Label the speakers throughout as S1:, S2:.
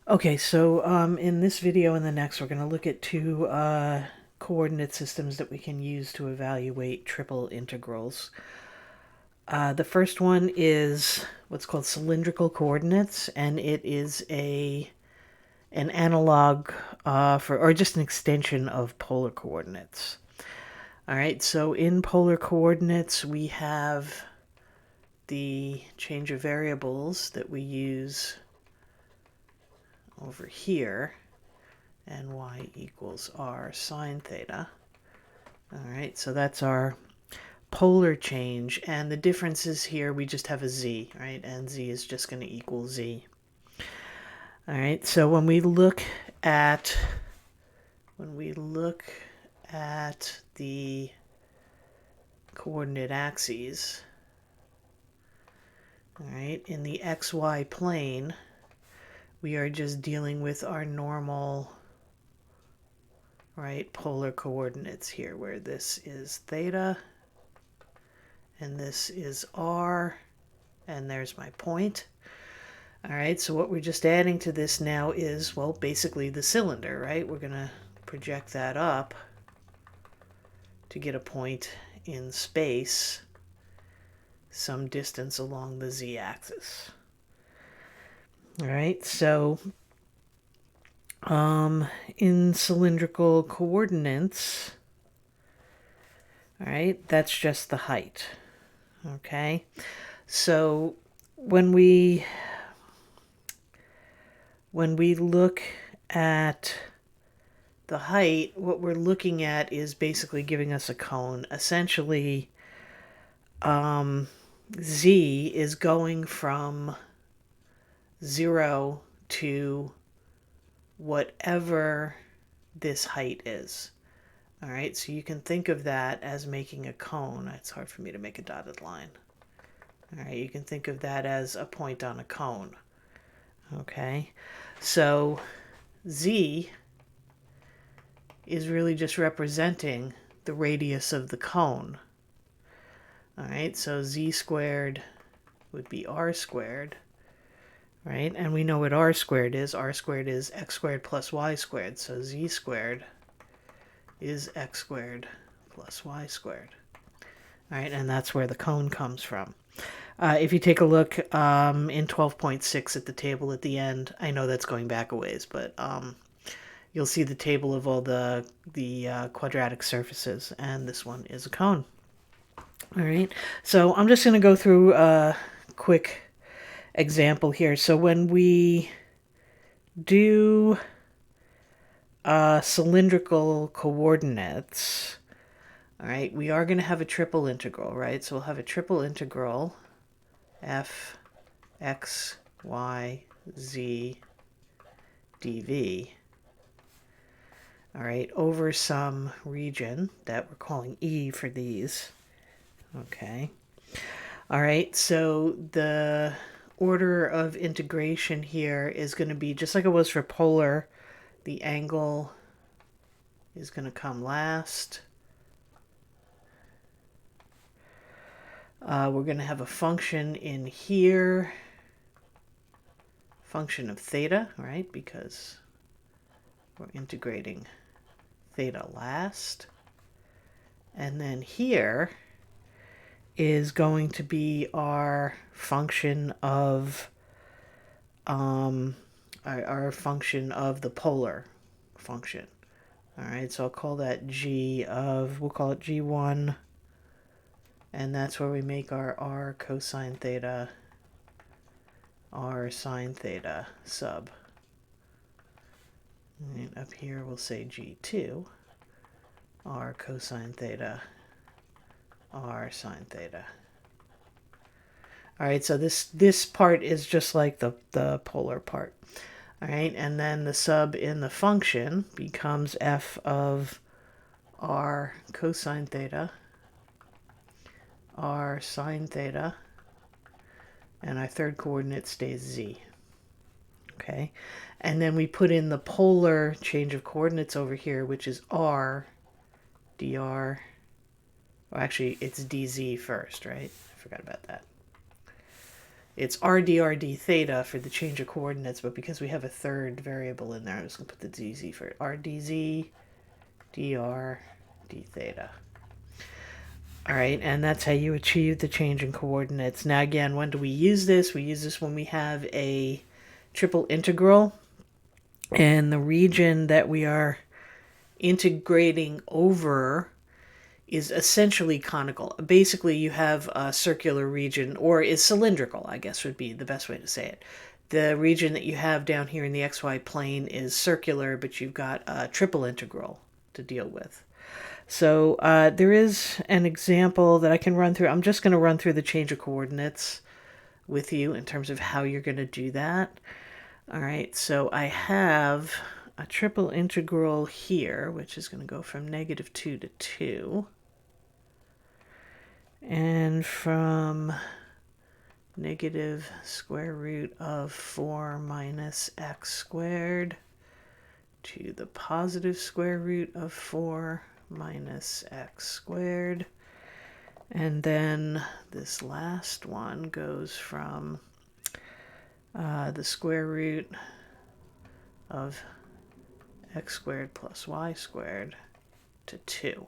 S1: Okay, so in this video and the next, we're going to look at two coordinate systems that we can use to evaluate triple integrals. The first one is what's called cylindrical coordinates, and it is an analog or just an extension of polar coordinates. All right, so in polar coordinates, we have the change of variables that we use over here, and y equals r sine theta. All right, so that's our polar change, and the difference is here we just have a z, right? And z is just going to equal z. All right, so when we look at the coordinate axes, all right, in the xy plane, we are just dealing with our normal, right, polar coordinates here, where this is theta and this is r, and there's my point. All right, so what we're just adding to this now is, well, basically the cylinder, right? We're going to project that up to get a point in space some distance along the z-axis. All right, so in cylindrical coordinates, all right, that's just the height. Okay, so when we look at the height, what we're looking at is basically giving us a cone. Essentially, z is going from 0 to whatever this height is. All right, so you can think of that as making a cone. It's hard for me to make a dotted line. All right, you can think of that as a point on a cone. Okay, so z is really just representing the radius of the cone. All right, so z squared would be r squared, right? And we know what r squared is. R squared is x squared plus y squared. So z squared is x squared plus y squared. All right, and that's where the cone comes from. If you take a look in 12.6 at the table at the end, I know that's going back a ways, but you'll see the table of all the quadratic surfaces, and this one is a cone. All right, so I'm just going to go through a quick example here. So when we do cylindrical coordinates, all right, we are going to have a triple integral, right? So we'll have a triple integral f x y z dv, all right, over some region that we're calling E for these. Okay. All right, so the order of integration here is going to be just like it was for polar. The angle is going to come last. We're going to have a function in here, function of theta, right, because we're integrating theta last. And then here is going to be our function of our function of the polar function. All right, so I'll call that we'll call it G1, and that's where we make our r cosine theta, r sine theta sub. And up here we'll say G2, r cosine theta, r sine theta. All right, so this part is just like the polar part. All right, and then the sub in the function becomes f of r cosine theta, r sine theta, and our third coordinate stays z. Okay, and then we put in the polar change of coordinates over here, which is r dr. Well, actually, it's dz first, right? I forgot about that. it's RD theta for the change of coordinates, but because we have a third variable in there, I'm just going to put the DZ for it. RDZ dr d theta. All right, and that's how you achieve the change in coordinates. Now again, when do we use this? We use this when we have a triple integral, and the region that we are integrating over is essentially conical. Basically, you have a circular region, or is cylindrical, I guess would be the best way to say it. The region that you have down here in the xy plane is circular, but you've got a triple integral to deal with. So there is an example that I can run through. I'm just going to run through the change of coordinates with you in terms of how you're going to do that. All right, so I have a triple integral here, which is going to go from -2 to 2. And from negative square root of 4 minus x squared to the positive square root of 4 minus x squared. And then this last one goes from the square root of x squared plus y squared to 2.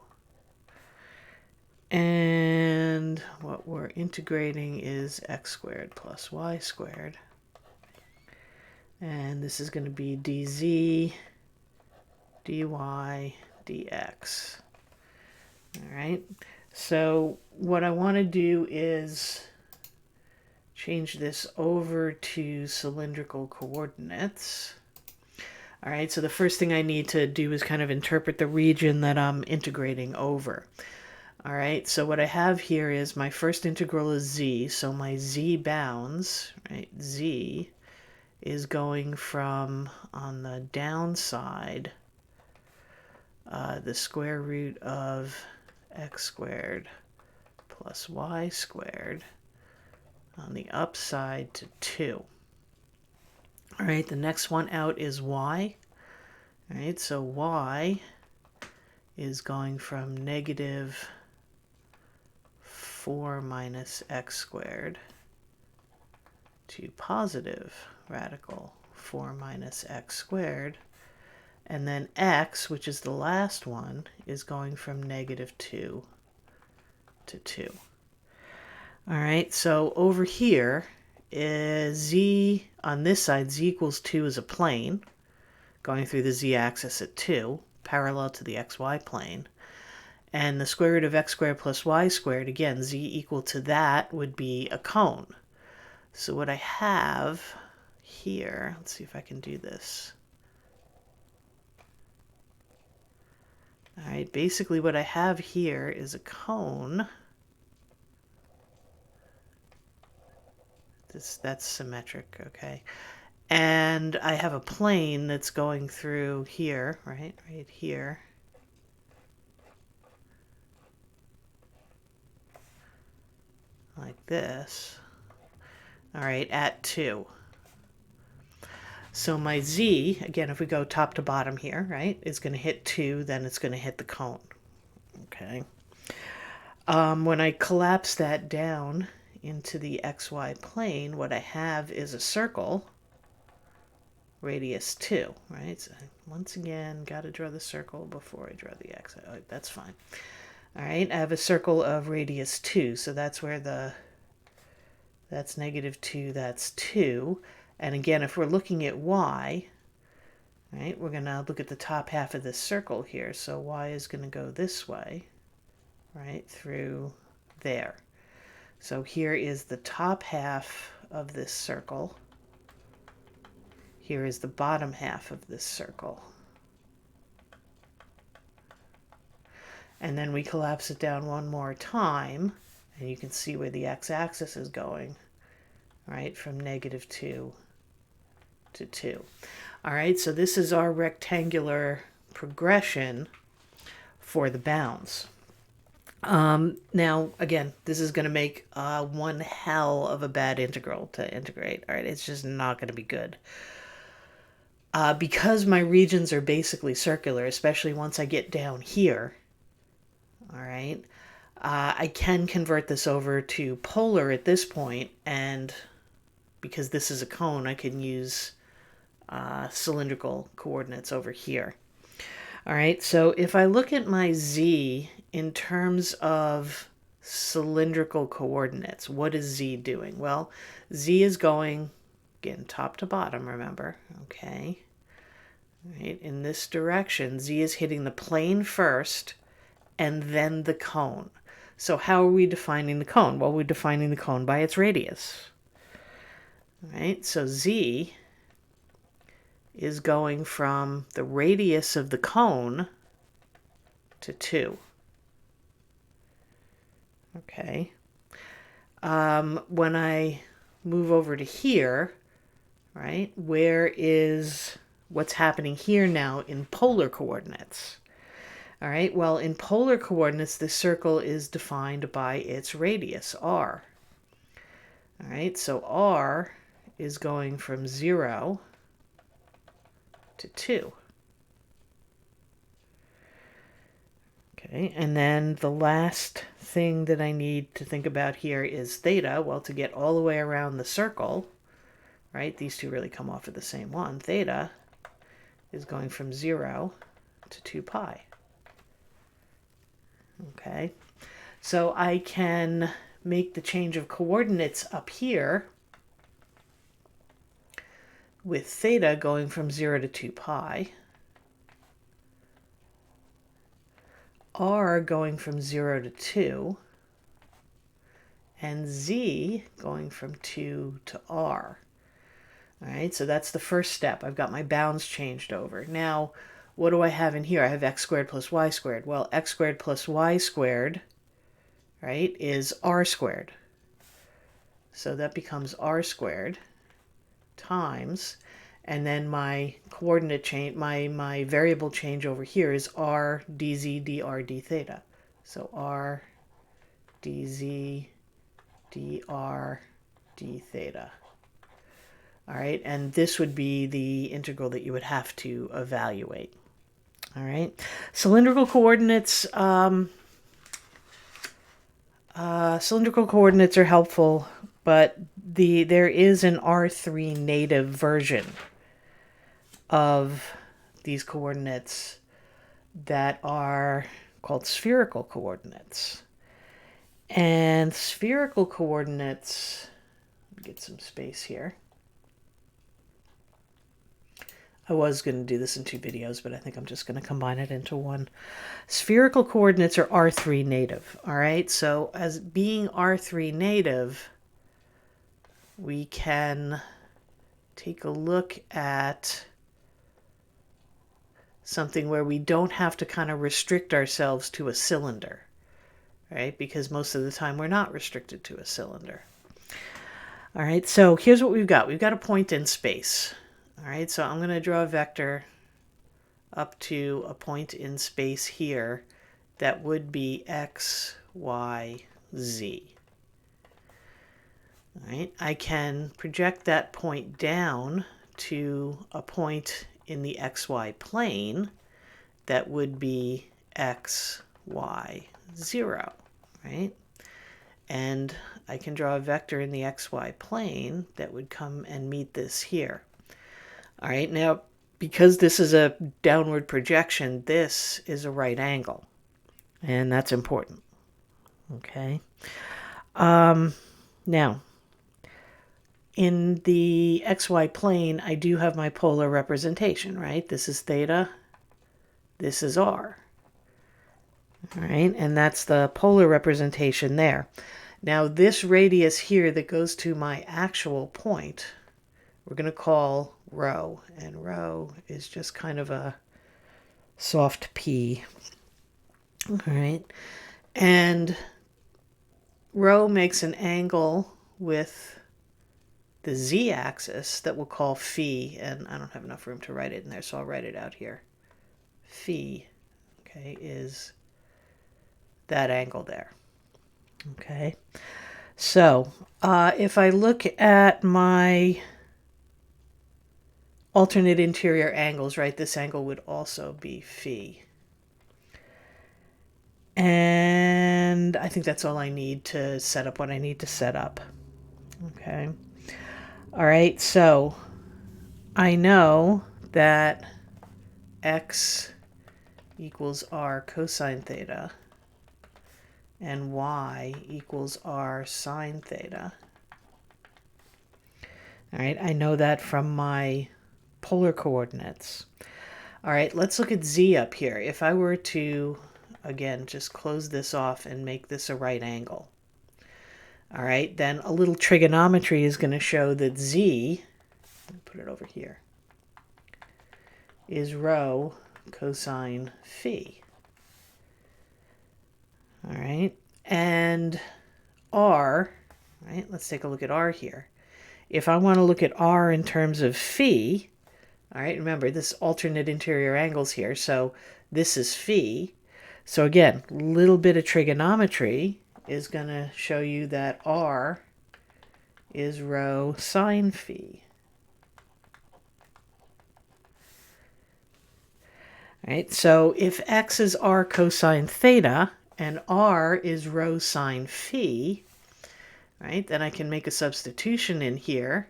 S1: And what we're integrating is x squared plus y squared. And this is going to be dz, dy, dx. All right. So what I want to do is change this over to cylindrical coordinates. All right. So the first thing I need to do is kind of interpret the region that I'm integrating over. All right, so what I have here is my first integral is z, so my z bounds, right, z is going from, on the downside, the square root of x squared plus y squared, on the upside to 2. All right, the next one out is y. All right, so y is going from negative 4 minus x squared to positive radical 4 minus x squared. And then x, which is the last one, is going from -2 to 2. All right, so over here is z, on this side, z equals 2 is a plane going through the z-axis at 2, parallel to the xy plane. And the square root of x squared plus y squared, again, z equal to that would be a cone. So what I have here, let's see if I can do this. All right, basically what I have here is a cone. That's symmetric, okay. And I have a plane that's going through here, right here. Like this. All right, at 2. So my z, again, if we go top to bottom here, right, is going to hit 2, then it's going to hit the cone. Okay. When I collapse that down into the xy plane, what I have is a circle, radius 2, right? So once again, got to draw the circle before I draw the x. Oh, that's fine. All right, I have a circle of radius 2, so that's where that's -2, that's 2. And again, if we're looking at y, right, we're going to look at the top half of this circle here. So y is going to go this way, right, through there. So here is the top half of this circle. Here is the bottom half of this circle. And then we collapse it down one more time, and you can see where the x-axis is going, right, from -2 to 2. All right, so this is our rectangular progression for the bounds. Now, again, this is going to make one hell of a bad integral to integrate. All right, it's just not going to be good. Because my regions are basically circular, especially once I get down here, all right, I can convert this over to polar at this point and because this is a cone, I can use cylindrical coordinates over here. All right, so if I look at my z in terms of cylindrical coordinates, what is z doing? Well, z is going, again, top to bottom, remember, okay? All right, in this direction, z is hitting the plane first and then the cone. So how are we defining the cone? Well, we're defining the cone by its radius. All right, so z is going from the radius of the cone to 2. Okay. When I move over to here, right, where is what's happening here now in polar coordinates? All right, well, in polar coordinates, the circle is defined by its radius, r. All right, so r is going from 0 to 2. Okay, and then the last thing that I need to think about here is theta. Well, to get all the way around the circle, right, these two really come off of the same one. Theta is going from 0 to 2 pi. Okay, so I can make the change of coordinates up here with theta going from 0 to 2 pi, r going from 0 to 2, and z going from 2 to r. All right, so that's the first step. I've got my bounds changed over. Now, what do I have in here? I have x squared plus y squared. Well, x squared plus y squared, right, is r squared. So that becomes r squared times, and then my coordinate change, my variable change over here is r dz dr d theta. So r dz dr d theta. All right, and this would be the integral that you would have to evaluate. All right, cylindrical coordinates. Cylindrical coordinates are helpful, but there is an R3 native version of these coordinates that are called spherical coordinates. And spherical coordinates, get some space here. I was going to do this in 2 videos, but I think I'm just going to combine it into one. Spherical coordinates are R3 native, all right? So as being R3 native, we can take a look at something where we don't have to kind of restrict ourselves to a cylinder, right? Because most of the time we're not restricted to a cylinder. All right, so here's what we've got. We've got a point in space. All right, so I'm going to draw a vector up to a point in space here that would be x, y, z. All right, I can project that point down to a point in the xy plane that would be x, y, 0, right? And I can draw a vector in the xy plane that would come and meet this here. All right, now, because this is a downward projection, this is a right angle, and that's important, okay? Now, in the xy plane, I do have my polar representation, right? This is theta, this is r, all right? And that's the polar representation there. Now, this radius here that goes to my actual point, we're going to call rho, and rho is just kind of a soft p. All right, and rho makes an angle with the z-axis that we'll call phi, and I don't have enough room to write it in there, so I'll write it out here. Phi, okay, is that angle there. Okay, so if I look at my alternate interior angles, right, this angle would also be phi. And I think that's all I need to set up what I need to set up. Okay. All right, so I know that x equals r cosine theta and y equals r sine theta. All right, I know that from my polar coordinates. All right, let's look at z up here. If I were to, again, just close this off and make this a right angle, all right, then a little trigonometry is going to show that z, put it over here, is rho cosine phi. All right, and r, right, let's take a look at r here. If I want to look at r in terms of phi, all right, remember this alternate interior angles here, so this is phi. So again, a little bit of trigonometry is going to show you that r is rho sine phi. All right, so if x is r cosine theta and r is rho sine phi, right, then I can make a substitution in here.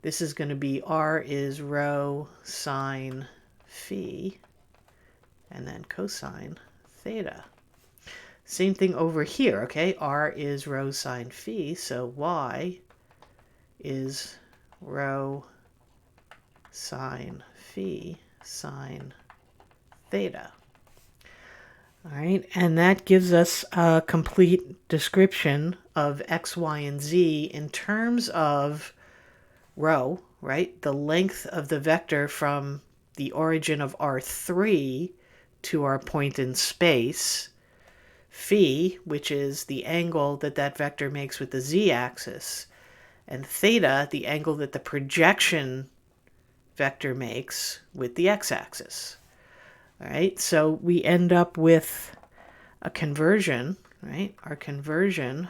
S1: This is going to be r is rho sine phi and then cosine theta. Same thing over here, okay? R is rho sine phi, so y is rho sine phi sine theta. All right, and that gives us a complete description of x, y, and z in terms of rho, right? The length of the vector from the origin of R3 to our point in space, phi, which is the angle that that vector makes with the z-axis, and theta, the angle that the projection vector makes with the x-axis. All right, so we end up with a conversion, right? Our conversion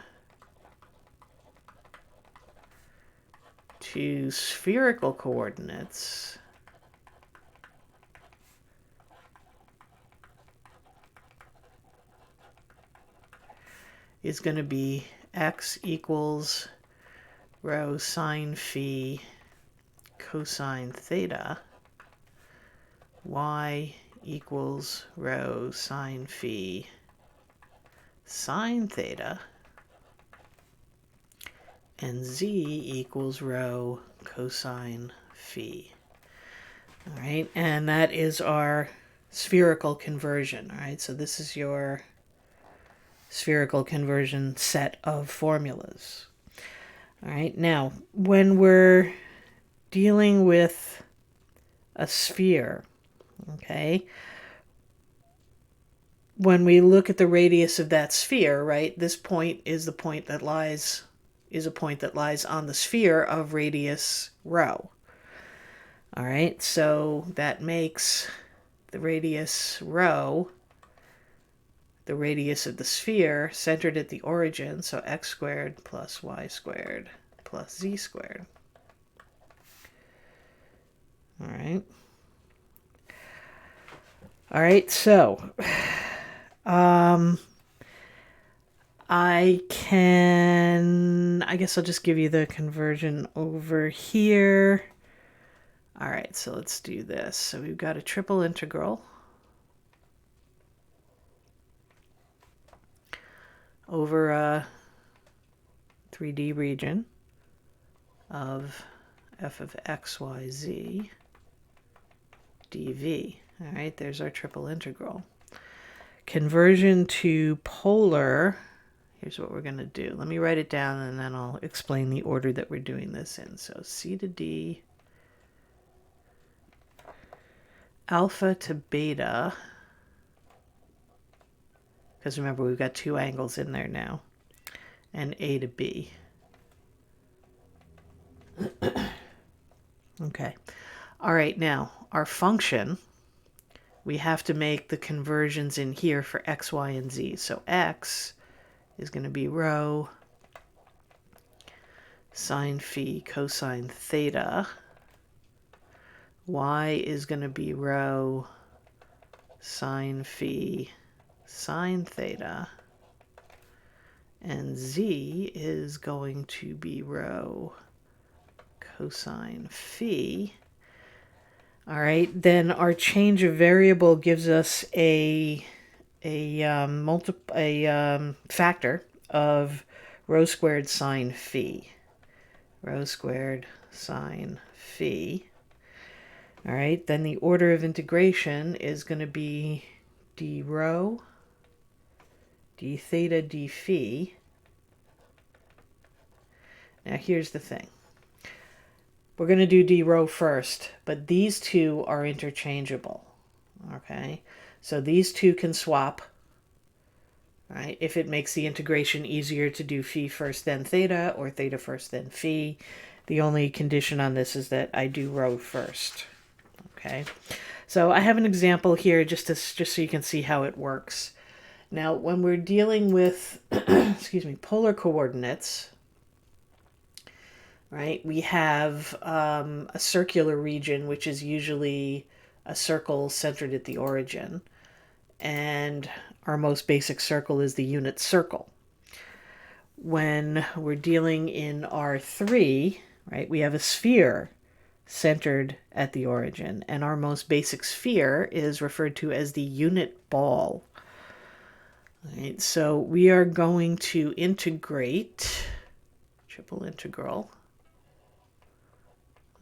S1: to spherical coordinates is going to be x equals rho sine phi cosine theta, y equals rho sine phi sine theta, and z equals rho cosine phi. All right, and that is our spherical conversion. All right, so this is your spherical conversion set of formulas. All right, now when we're dealing with a sphere, okay, when we look at the radius of that sphere, right, this point is the point that lies, is a point that lies on the sphere of radius rho. All right, so that makes the radius rho the radius of the sphere centered at the origin, so x squared plus y squared plus z squared. All right. All right, so I guess I'll just give you the conversion over here. All right, so let's do this. So we've got a triple integral over a 3D region of f of x, y, z dv. All right, there's our triple integral. Conversion to polar, here's what we're going to do. Let me write it down and then I'll explain the order that we're doing this in. So c to d, alpha to beta, because remember we've got two angles in there now, and a to b. Okay. All right, now our function, we have to make the conversions in here for x, y, and z. So x is going to be rho sine phi cosine theta. Y is going to be rho sine phi sine theta. And z is going to be rho cosine phi. All right, then our change of variable gives us a factor of rho squared sine phi. Rho squared sine phi. All right, then the order of integration is going to be d rho, d theta, d phi. Now here's the thing. We're going to do d rho first, but these two are interchangeable. Okay, so these two can swap. Right? If it makes the integration easier to do phi first then theta, or theta first then phi. The only condition on this is that I do rho first. Okay, so I have an example here just so you can see how it works. Now, when we're dealing with excuse me, polar coordinates, right, we have a circular region, which is usually a circle centered at the origin, and our most basic circle is the unit circle. When we're dealing in R3, right, we have a sphere centered at the origin, and our most basic sphere is referred to as the unit ball. All right, so we are going to integrate, triple integral.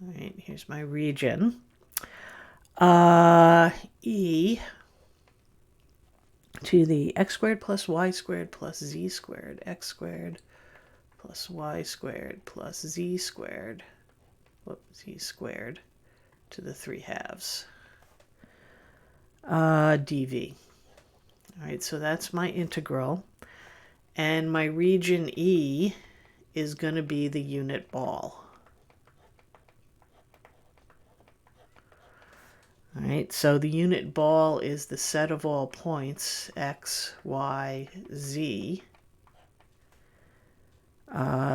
S1: All right, here's my region. E to the x squared plus y squared plus z squared, x squared plus y squared plus z squared, z squared to the 3/2 dv. All right, so that's my integral. And my region E is going to be the unit ball. All right, so the unit ball is the set of all points, x, y, z,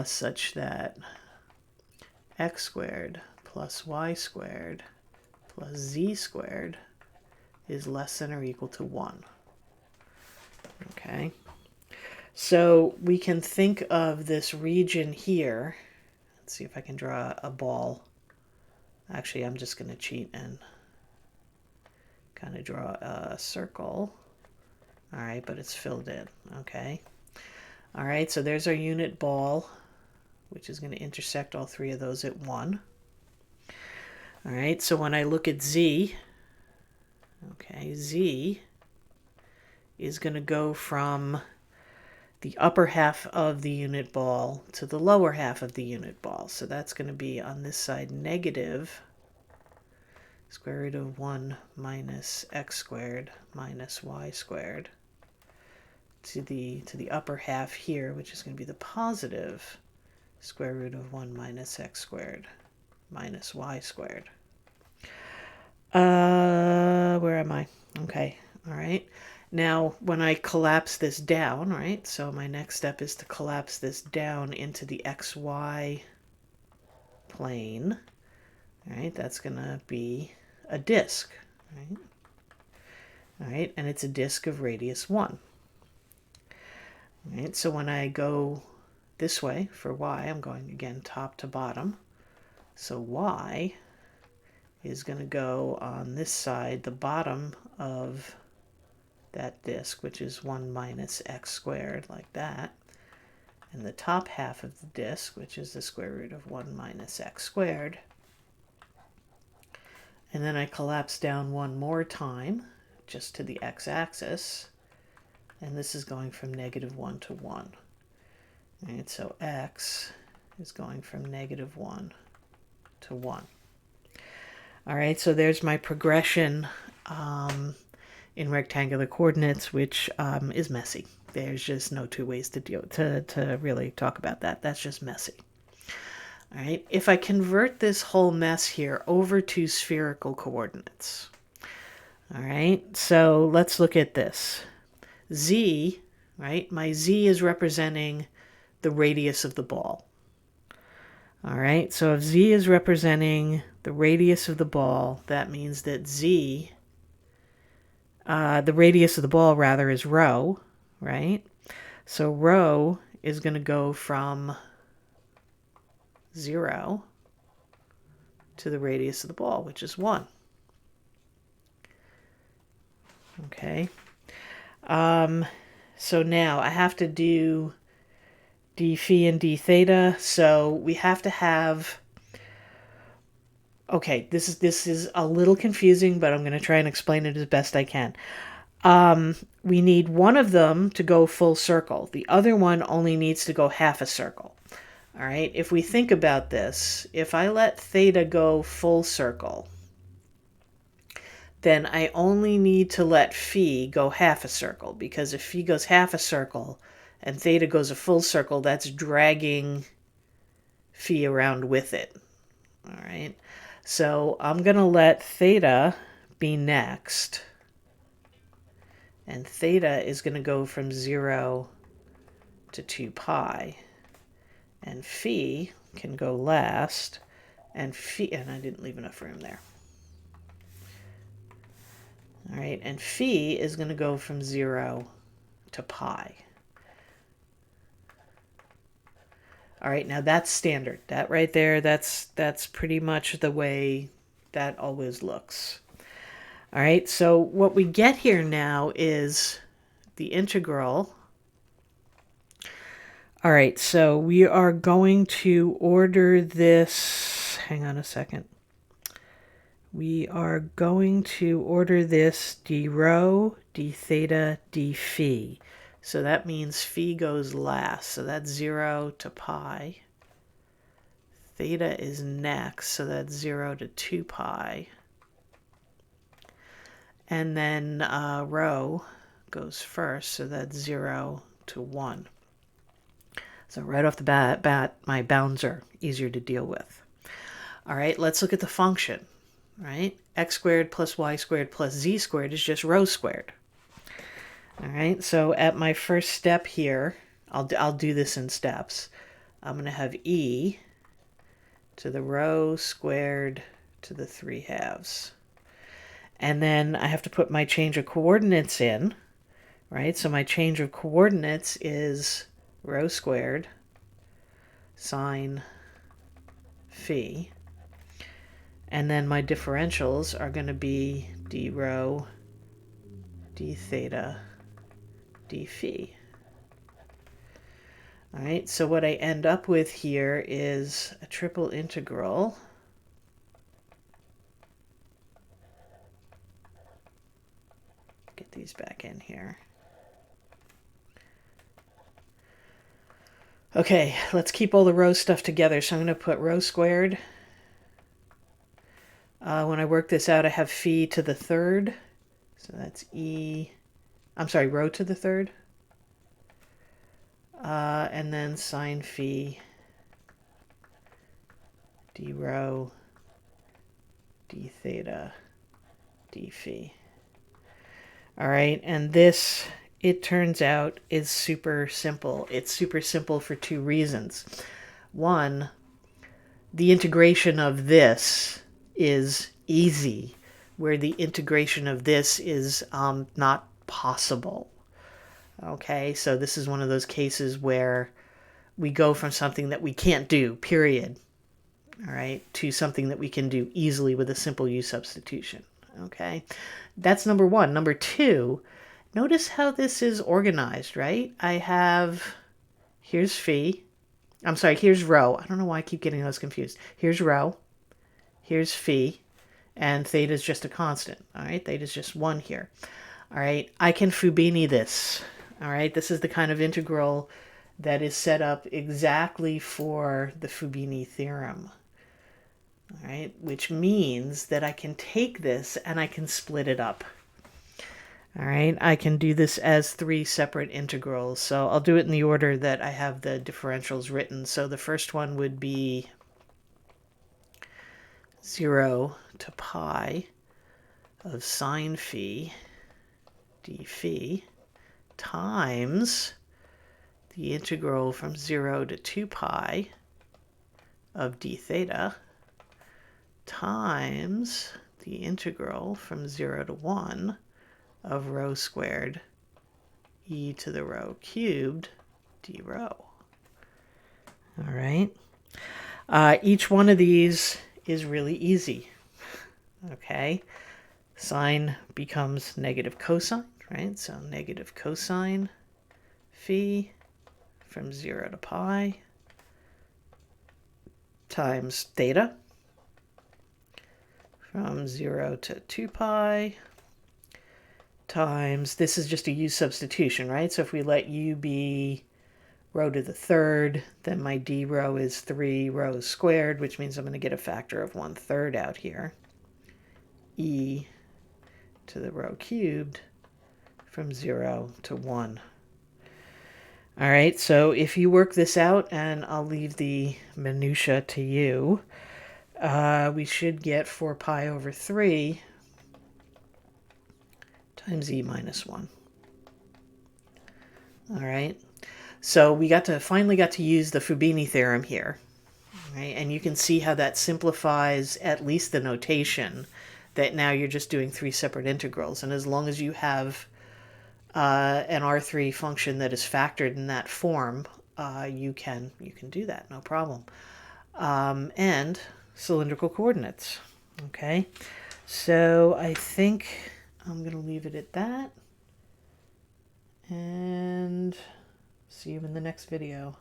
S1: such that x squared plus y squared plus z squared is less than or equal to 1. Okay, so we can think of this region here. Let's see if I can draw a ball. Actually, I'm just going to cheat and kind of draw a circle. All right, but it's filled in. Okay. All right, so there's our unit ball, which is going to intersect all three of those at 1. All right, so when I look at z, okay, z is going to go from the upper half of the unit ball to the lower half of the unit ball. So that's going to be on this side negative square root of 1 minus x squared minus y squared to the upper half here, which is going to be the positive square root of 1 minus x squared minus y squared. Where am I? Okay, all right. Now, when I collapse this down, right, so my next step is to collapse this down into the xy plane, right? That's going to be a disk, right? All right, and it's a disk of radius 1. All right, so when I go this way for y, I'm going again top to bottom. So y is going to go on this side, the bottom of that disk, which is 1 minus x squared, like that. And the top half of the disk, which is the square root of 1 minus x squared. And then I collapse down one more time, just to the x-axis. And this is going from negative 1 to 1. All right, so x is going from negative 1 to 1. All right, so there's my progression in rectangular coordinates, which is messy. There's just no two ways to really talk about that. That's just messy. All right, if I convert this whole mess here over to spherical coordinates. All right, so let's look at this. Z, right, my z is representing the radius of the ball. All right, so if z is representing the radius of the ball, that means that z, the radius of the ball rather, is rho, right? So rho is going to go from 0 to the radius of the ball, which is 1. Okay. So now I have to do d phi and d theta. So we have to have... Okay, this is a little confusing, but I'm going to try and explain it as best I can. We need one of them to go full circle. The other one only needs to go half a circle. All right, if we think about this, if I let theta go full circle, then I only need to let phi go half a circle, because if phi goes half a circle and theta goes a full circle, that's dragging phi around with it. All right, so I'm going to let theta be next, and theta is going to go from 0 to 2 pi. And phi can go last, and I didn't leave enough room there. All right, and phi is going to go from 0 to pi. All right, now that's standard. That right there, that's pretty much the way that always looks. All right, so what we get here now is the integral. All right, so we are going to order this. Hang on a second. We are going to order this d rho, d theta, d phi. So that means phi goes last. So that's 0 to pi. Theta is next. So that's 0 to 2 pi. And then rho goes first. So that's 0 to 1. So right off the bat, my bounds are easier to deal with. All right, let's look at the function. Right, x squared plus y squared plus z squared is just rho squared. All right, so at my first step here, I'll do this in steps. I'm going to have e to the rho squared to the 3/2. And then I have to put my change of coordinates in, right? So my change of coordinates is rho squared sine phi. And then my differentials are going to be d rho, d theta, d phi. All right, so what I end up with here is a triple integral get these back in here. Okay, let's keep all the rho stuff together. So I'm going to put rho squared. When I work this out, I have phi to the 3rd. So that's rho to the 3rd. And then sine phi d rho d theta d phi. All right, and this, it turns out, is super simple. It's super simple for 2 reasons. One, the integration of this is easy, where the integration of this is not possible. Okay, so this is one of those cases where we go from something that we can't do, period, all right, to something that we can do easily with a simple u substitution. Okay, that's number 1. Number 2, notice how this is organized, right? I have, here's phi. I'm sorry, here's rho. I don't know why I keep getting those confused. Here's rho. Here's phi. And theta is just a constant. All right, theta is just 1 here. All right, I can Fubini this. All right, this is the kind of integral that is set up exactly for the Fubini theorem. All right, which means that I can take this and I can split it up. All right, I can do this as 3 separate integrals. So I'll do it in the order that I have the differentials written. So the first one would be 0 to pi of sine phi d phi times the integral from 0 to 2 pi of d theta times the integral from 0 to 1 of rho squared e to the rho cubed d rho. All right. Each one of these is really easy. Okay, sine becomes negative cosine, right? So negative cosine phi from 0 to pi times theta from 0 to 2 pi times, this is just a u substitution, right? So if we let u be rho to the third, then my d rho is 3 rho squared, which means I'm going to get a factor of 1/3 out here. E to the rho cubed from 0 to 1. All right, so if you work this out, and I'll leave the minutia to you, we should get 4 pi over 3 times e minus 1. All right, so we finally got to use the Fubini theorem here. Right? And you can see how that simplifies at least the notation, that now you're just doing 3 separate integrals. And as long as you have an R3 function that is factored in that form, you can do that, no problem. And cylindrical coordinates. Okay, so I think I'm going to leave it at that. And see you in the next video.